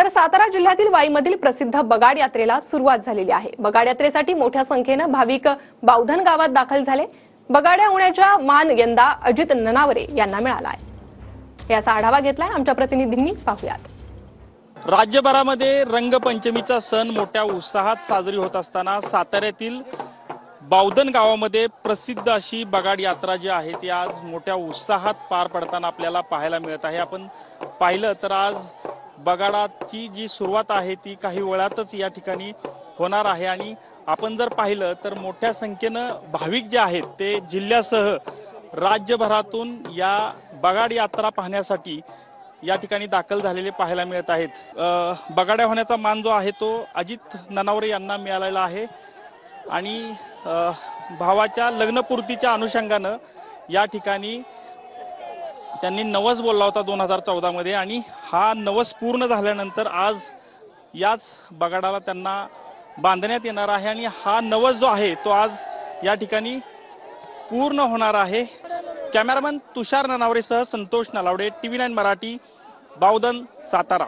तर सातारा जिल्ह्यातील वाईमधील प्रसिद्ध बगाड यात्रेला सुरुवात झालेली आहे। बगाड यात्रेसाठी मोठ्या संख्येने भाविक बावधन गावात दाखल झाले। बगाड्या होण्याचा मान यंदा अजित ननावरे यांना मिळाला आहे। याचा आढावा घेतलाय आमच्या प्रतिनिधींनी, पाहूयात। राज्यभरामध्ये रंगपंचमीचा सण मोठ्या उत्साहात साजरी होत असताना साताऱ्यातील बावधन गावामध्ये प्रसिद्ध अशी बगाड यात्रा जी आहे ती आज मोठ्या उत्साहात पार पडताना आपल्याला पाहायला मिळत आहे। आपण पाहिलं तर आज बगाडाची जी सुरुवात आहे ती काही वेळातच या ठिकाणी होणार आहे आणि आपण जर पाहिलं तर मोठ्या संख्येनं भाविक जे आहेत ते जिल्ह्यासह राज्यभरातून या बगाड यात्रा पाहण्यासाठी या ठिकाणी दाखल झालेले पाहायला मिळत आहेत। बगाड्या होण्याचा मान जो आहे तो अजित ननावरे यांना मिळालेला आहे आणि भावाच्या लग्नपूर्तीच्या अनुषंगानं या ठिकाणी त्यांनी नवस बोलला होता 2014 मध्ये आणि हा नवस पूर्ण झाल्यानंतर आज याच बगाडाला त्यांना बांधण्यात येणार आहे आणि हा नवस जो आहे तो आज या ठिकाणी पूर्ण होणार आहे। कॅमेरामन तुषार ननावरेसह संतोष नलावडे, TV9 मराठी, बावधन, सातारा।